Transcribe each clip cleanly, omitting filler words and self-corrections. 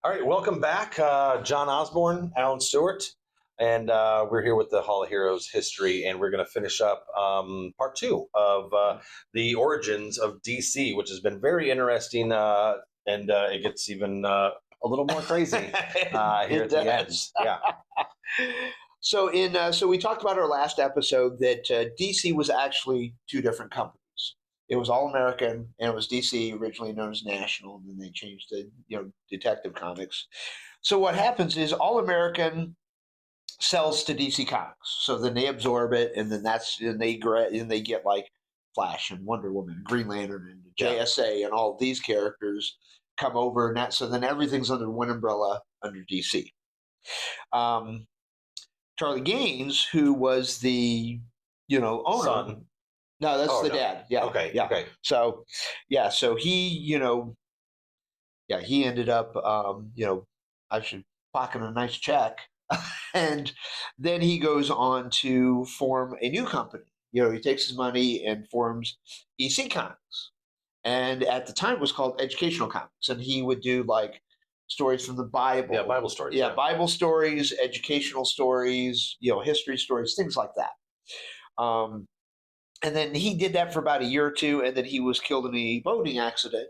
All right, welcome back, John Osborne, Alan Stewart, and we're here with the Hall of Heroes history, and we're going to finish up part two of the origins of DC, which has been very interesting, and it gets even a little more crazy here at the end. Yeah. So we talked about our last episode that DC was actually two different companies. It was All American and it was DC, originally known as National, and then they changed to Detective Comics. So what happens is All American sells to DC Comics, so then they absorb it, and then they get like Flash and Wonder Woman, Green Lantern, and JSA, and all of these characters come over, and so then everything's under one umbrella under DC. Charlie Gaines, who was the owner. Son. No, that's the dad. Yeah. Okay. Yeah. Okay. So he, he ended up, actually pocketing a nice check, and then he goes on to form a new company. He takes his money and forms EC Comics, and at the time it was called Educational Comics, and he would do like stories from the Bible. Yeah, Bible stories. Yeah, Bible stories, educational stories, history stories, things like that. And then he did that for about a year or two, and then he was killed in a boating accident.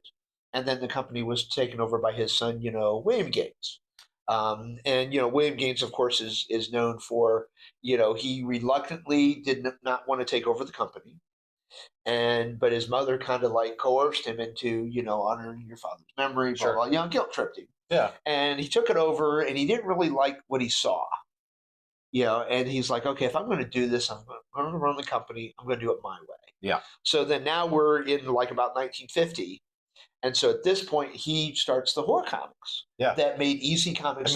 And then the company was taken over by his son, William Gaines. And William Gaines, of course, is known for, he reluctantly did not want to take over the company. But his mother kind of like coerced him into, honoring your father's memory, Sure. blah, blah, guilt tripped him. Yeah. And he took it over, and he didn't really like what he saw. And he's like, okay, if I'm going to do this, I'm going to run the company. I'm going to do it my way. Yeah. So then now we're in like about 1950. And so at this point, he starts the horror comics that made EC Comics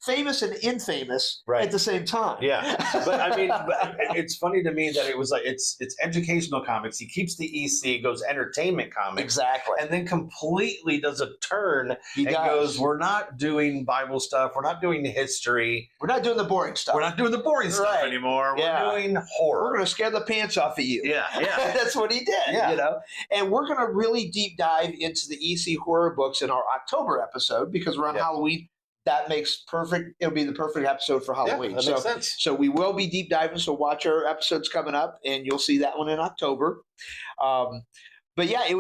famous and infamous at the same time. Yeah. But it's funny to me that it was like, it's educational comics. He keeps the EC, goes entertainment comics. Exactly. And then completely does a turn goes, we're not doing Bible stuff. We're not doing the history. We're not doing the boring stuff. We're not doing the boring stuff anymore. We're doing horror. We're going to scare the pants off of you. Yeah. Yeah. That's what he did, And we're going to really deep dive into the EC horror books in our October episode because we're on Halloween. That makes perfect. It'll be the perfect episode for Halloween. That makes sense. So we will be deep diving. So watch our episodes coming up, and you'll see that one in October. But yeah, it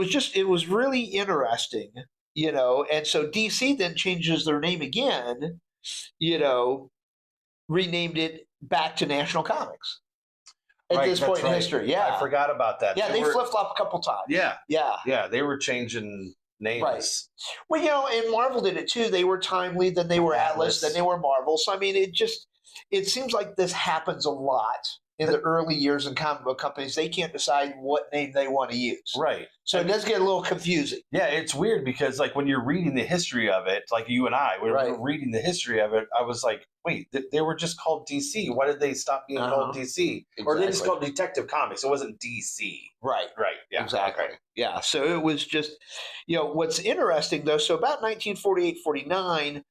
was really interesting, And so DC then changes their name again, renamed it back to National Comics. At this point in history, I forgot about that. Yeah, they flip-flopped a couple times. Yeah, they were changing names. Right. Well, and Marvel did it too. They were Timely, then they were Atlas, then they were Marvel. So, it seems like this happens a lot in the early years in comic book companies. They can't decide what name they want to use. Right. So it does get a little confusing. Yeah, it's weird because like when you're reading the history of it, like you and I, when we were reading the history of it, I was like, wait, they were just called DC. Why did they stop being called DC? Exactly. Or they just called Detective Comics. It wasn't DC. Right. Yeah. Exactly. Okay. Yeah. So it was just, what's interesting though, so about 1948, 49,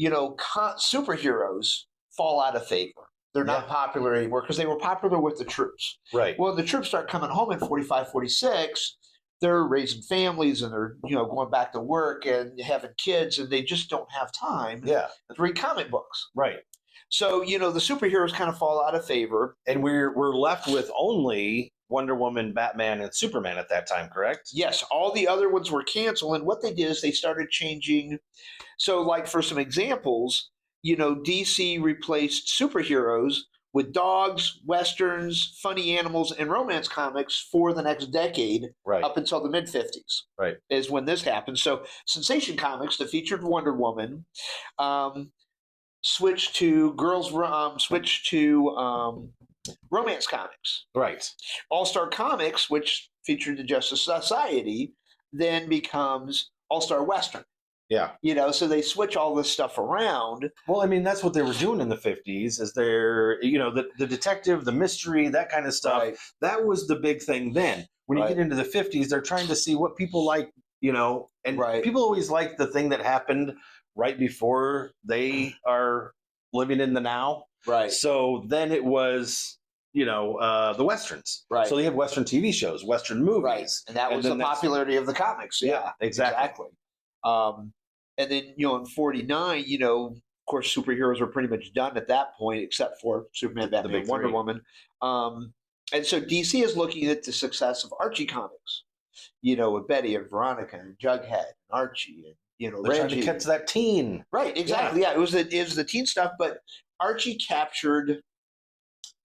superheroes fall out of favor. They're not popular anymore because they were popular with the troops. Right. Well, the troops start coming home in 45, 46. They're raising families and they're, going back to work and having kids, and they just don't have time to read comic books. Right. So, the superheroes kind of fall out of favor. And we're left with only Wonder Woman, Batman, and Superman at that time, correct? Yes. All the other ones were canceled. And what they did is they started changing. So, like for some examples, DC replaced superheroes with dogs, westerns, funny animals, and romance comics for the next decade, up until the mid-50s. Right. Is when this happened. So Sensation Comics, that featured Wonder Woman, switched to romance comics. Right. All-Star Comics, which featured the Justice Society, then becomes All-Star Western. Yeah. So they switch all this stuff around. Well, that's what they were doing in the 50s is they're, the detective, the mystery, that kind of stuff. Right. That was the big thing then. When you get into the 50s, they're trying to see what people like, and people always like the thing that happened right before they are living in the now. Right. So then it was, the Westerns. Right. So they had Western TV shows, Western movies. Right. And that was the popularity of the comics. Yeah, exactly. And then, in 49, of course, superheroes were pretty much done at that point, except for Superman, Batman, big Wonder three. Woman. And so DC is looking at the success of Archie comics, with Betty and Veronica and Jughead and Archie and, They're trying Reggie. to catch that teen. Right, exactly. Yeah, it was the teen stuff, but Archie captured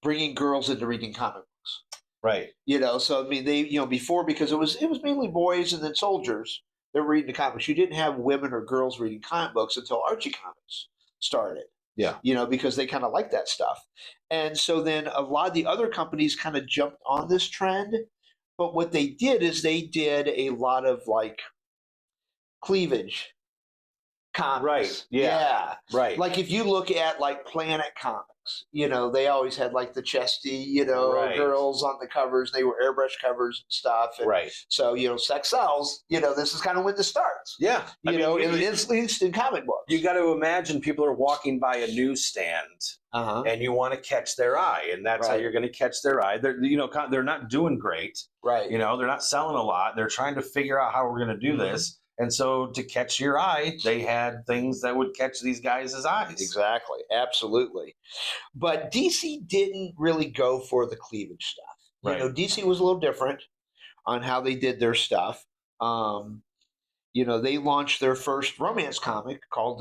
bringing girls into reading comic books. Right. So I mean, they, before, because it was mainly boys and then soldiers that were reading the comics. You didn't have women or girls reading comic books until Archie comics started. Yeah. Because they kind of like that stuff. And so then a lot of the other companies kind of jumped on this trend, but what they did is they did a lot of like cleavage comics. Right. Yeah. Right. Like if you look at like Planet Comics, they always had like the chesty, Right. girls on the covers. They were airbrush covers and stuff. And Right. so, sex sells. This is kind of when this starts. Yeah. At least in comic books. You got to imagine people are walking by a newsstand, and you want to catch their eye, and that's how Right. you're going to catch their eye. They're not doing great. Right. They're not selling a lot. They're trying to figure out how we're going to do this. And so to catch your eye, they had things that would catch these guys' eyes. Exactly. Absolutely. But DC didn't really go for the cleavage stuff. Right. DC was a little different on how they did their stuff. They launched their first romance comic called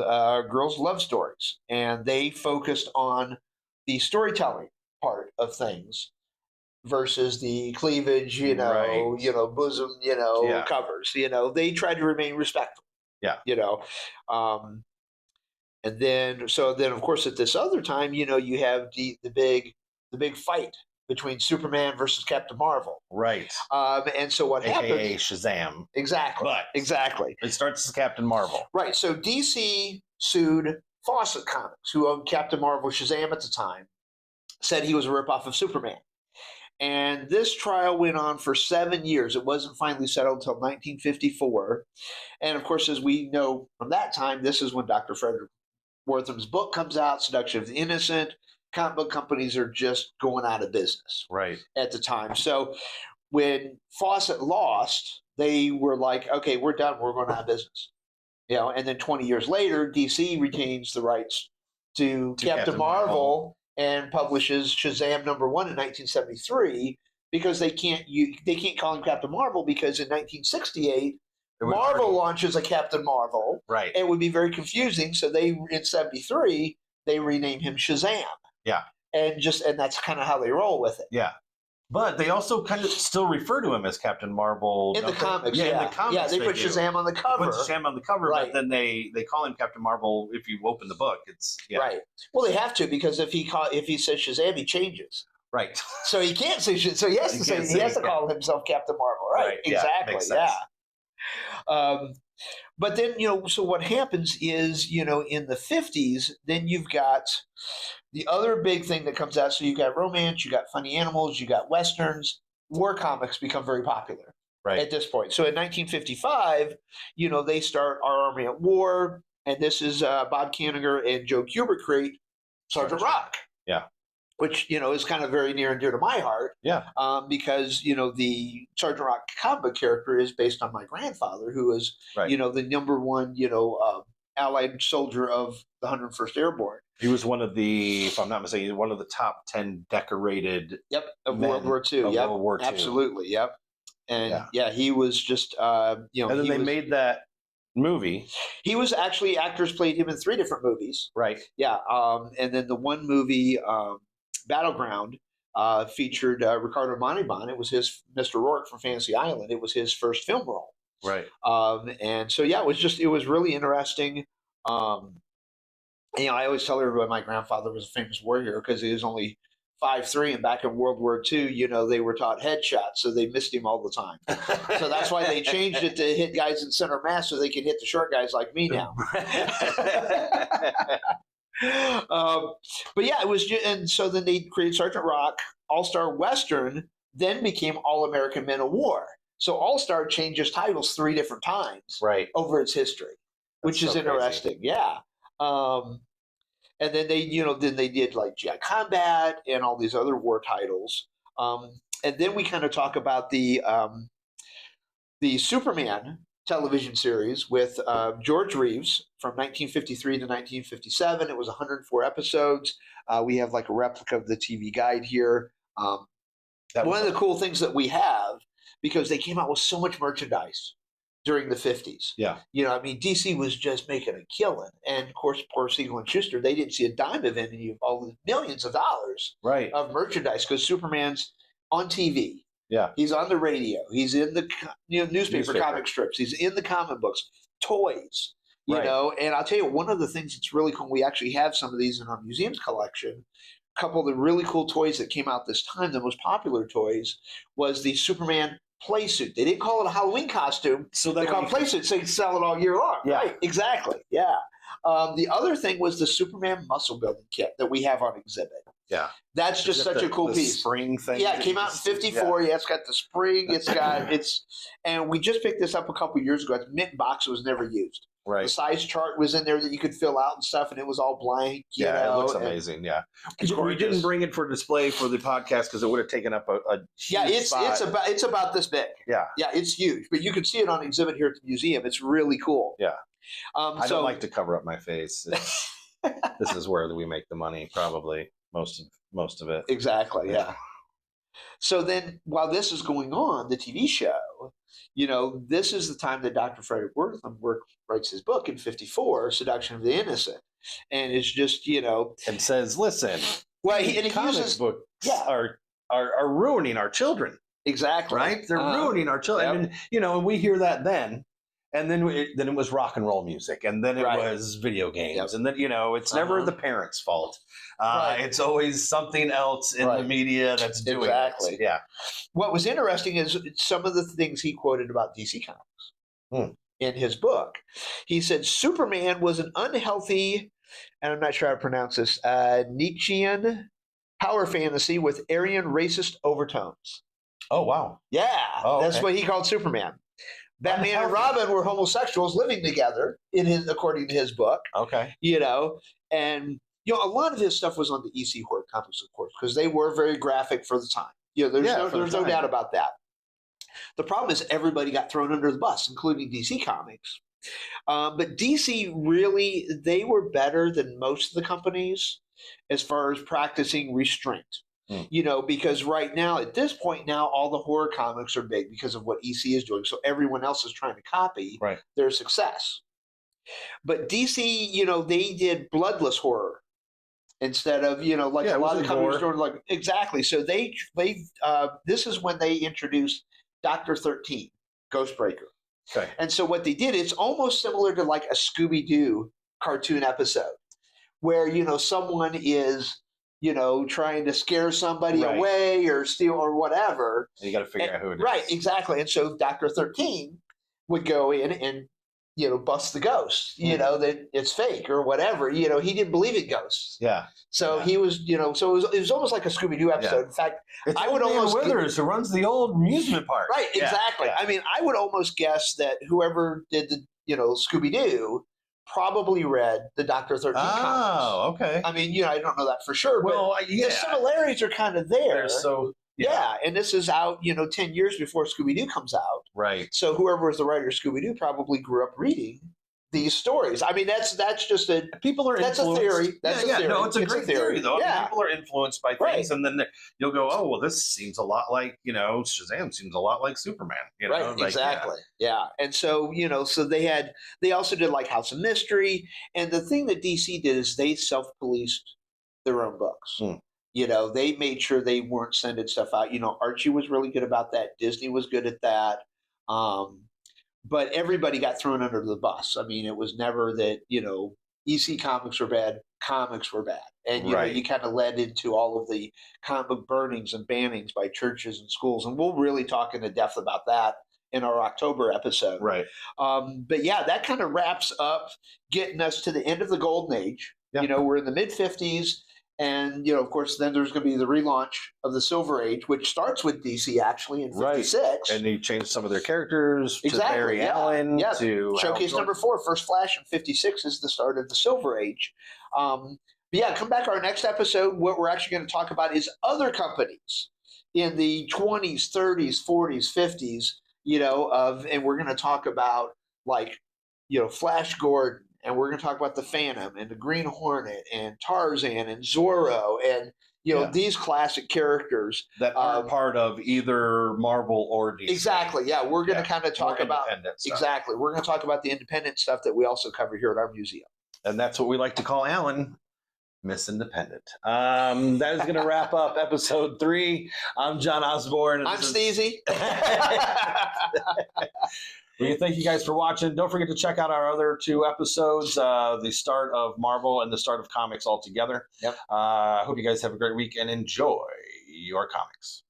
Girls Love Stories, and they focused on the storytelling part of things versus the cleavage, Right. bosom, Yeah. covers. They tried to remain respectful. Yeah. And then of course at this other time, you have the big fight between Superman versus Captain Marvel. Right. And so what happens? AKA Shazam. Exactly. But Exactly. it starts as Captain Marvel. Right. So DC sued Fawcett Comics, who owned Captain Marvel Shazam at the time, said he was a ripoff of Superman. And this trial went on for 7 years. It wasn't finally settled until 1954. And of course, as we know from that time, this is when Dr. Frederick Wortham's book comes out, Seduction of the Innocent. Comic book companies are just going out of business Right. at the time. So when Fawcett lost, they were like, okay, we're done. We're going out of business. And then 20 years later, DC retains the rights to Captain Marvel and publishes Shazam #1 in 1973 because they can't call him Captain Marvel because in 1968 Marvel launches a Captain Marvel. Right. It would be very confusing. So in 73 they rename him Shazam. Yeah. And that's kind of how they roll with it. Yeah. But they also kind of still refer to him as Captain Marvel. In the comics, in the comics. Yeah, they put Shazam on the cover. They put Shazam on the cover, Right. but then they call him Captain Marvel if you open the book. It's Right. Well, they have to because if he says Shazam, he changes. Right. So he can't say Shazam. So he has to call himself Captain Marvel. Right. Yeah, Exactly. makes sense. But then, so what happens is, in the 50s, then you've got the other big thing that comes out. So you've got romance, you got funny animals, you got Westerns. War comics become very popular at this point. So in 1955, they start Our Army at War. And this is Bob Kanigher and Joe Kubert create Sergeant Rock. Yeah. Which, is kind of very near and dear to my heart. Yeah. Because, the Sergeant Rock comic character is based on my grandfather, who is, the #1, Allied soldier of the 101st Airborne. He was one of the, if I'm not mistaken, one of the top 10 decorated. Yep. Of World War II. Yep. World War II. Absolutely. Yep. And he was just, And then they made that movie. He was actually, actors played him in 3 different movies. Right. Yeah. And then the one movie, Battleground, featured Ricardo Montalban. It was his Mr. Rourke from Fantasy Island. It was his first film role. Right. And so, it was really interesting. I always tell everybody my grandfather was a famous war hero because he was only 5'3", and back in World War II, they were taught headshots, so they missed him all the time. So that's why they changed it to hit guys in center mass so they could hit the short guys like me now. But yeah, it was, and so then they created Sergeant Rock. All-Star Western then became All-American Men of War. So All-Star changes titles 3 different times over its history, which is interesting. Crazy. Yeah. And then they, then they did like GI Combat and all these other war titles. And then we kind of talk about the Superman television series with George Reeves from 1953 to 1957. It was 104 episodes. We have like a replica of the TV guide here. One of the cool things that we have, because they came out with so much merchandise during the 50s. Yeah. I mean, DC was just making a killing. And of course, poor Siegel and Schuster, they didn't see a dime of any of all the millions of dollars right. of merchandise because Superman's on TV. Yeah. He's on the radio. He's in the newspaper comic strips. He's in the comic books, toys, you know. And I'll tell you, one of the things that's really cool, we actually have some of these in our museum's collection. A couple of the really cool toys that came out this time, the most popular toys, was the Superman play suit. They didn't call it a Halloween costume. So they call it play suit, so you can sell it all year long. Yeah. Right, exactly. Yeah. The other thing was the Superman muscle building kit that we have on exhibit. Yeah. That's just such a cool piece. Spring thing. Yeah, it came out in 54. Yeah, it's got the spring. And we just picked this up a couple years ago. It's mint box. It was never used. Right. The size chart was in there that you could fill out and stuff, and it was all blank. It looks amazing. Yeah, we didn't bring it for display for the podcast because it would have taken up a huge spot. It's about this big. Yeah, it's huge, but you can see it on exhibit here at the museum. It's really cool. Yeah, I don't like to cover up my face. This is where we make the money, probably most of it. Exactly. Yeah. So then, while this is going on, the TV show, this is the time that Dr. Frederick Wertham writes his book in 54, Seduction of the Innocent. And it's just, and says, listen, comic books are ruining our children. Exactly. Right? They're ruining our children. Yep. And we hear that then. And then it was rock and roll music, and then it was video games, and then it's never the parents' fault. It's always something else in the media that's doing it. Yeah. What was interesting is some of the things he quoted about DC Comics in his book. He said Superman was an unhealthy, and I'm not sure how to pronounce this, Nietzschean power fantasy with Aryan racist overtones. Oh wow! Yeah, that's what he called Superman. Batman and Robin were homosexuals living together according to his book. Okay. And a lot of his stuff was on the EC Horror Comics, of course, because they were very graphic for the time. There's no doubt about that. The problem is everybody got thrown under the bus, including DC Comics. But DC really, they were better than most of the companies as far as practicing restraint. Because right now, at this point now, all the horror comics are big because of what EC is doing. So everyone else is trying to copy their success. But DC, they did bloodless horror instead of, a lot of companies doing exactly. So they this is when they introduced Dr. 13, Ghostbreaker. Okay. And so what they did, it's almost similar to like a Scooby-Doo cartoon episode where, someone is trying to scare somebody away or steal or whatever. You got to figure out who it is. Right, exactly. And so Dr. 13 would go in and, bust the ghost, that it's fake or whatever. He didn't believe in ghosts. Yeah. So he was, so it was almost like a Scooby-Doo episode. Yeah. In fact, I would almost Withers who runs the old amusement park. Right, exactly. Yeah. I mean, I would almost guess that whoever did the, Scooby-Doo probably read the Dr. 13 comics. Oh, okay. I mean, I don't know that for sure, but the similarities are kind of there. So and this is out, 10 years before Scooby-Doo comes out. Right. So whoever was the writer of Scooby-Doo probably grew up reading these stories. I mean, that's just a that's a theory. That's a theory. No, it's a great theory though. Yeah. I mean, people are influenced by things, and then you'll go, "Oh, well, this seems a lot like Shazam seems a lot like Superman." Right? Exactly. Yeah. And so so they also did like House of Mystery, and the thing that DC did is they self-policed their own books. They made sure they weren't sending stuff out. Archie was really good about that. Disney was good at that. But everybody got thrown under the bus. I mean, it was never that, EC comics were bad, comics were bad. And, you kind of led into all of the comic book burnings and bannings by churches and schools. And we'll really talk into depth about that in our October episode. Right. But yeah, that kind of wraps up getting us to the end of the Golden Age. Yeah. We're in the mid-50s. And, of course, then there's going to be the relaunch of the Silver Age, which starts with DC actually in 56. Right. And they changed some of their characters to Barry Allen. Yeah. To Showcase number 4, First Flash in 56 is the start of the Silver Age. But yeah, come back our next episode. What we're actually going to talk about is other companies in the 20s, 30s, 40s, 50s, and we're going to talk about like, Flash Gordon, and we're going to talk about the Phantom and the Green Hornet and Tarzan and Zorro and Yeah. these classic characters that aren't part of either Marvel or DC. Exactly. Yeah, we're going to kind of talk about stuff. Exactly. We're going to talk about the independent stuff that we also cover here at our museum. And that's what we like to call Alan Miss Independent. That is going to wrap up episode 3. I'm John Osborne. I'm Steezy. We thank you guys for watching. Don't forget to check out our other 2 episodes, the start of Marvel and the start of comics all together. Yep. Hope you guys have a great week and enjoy your comics.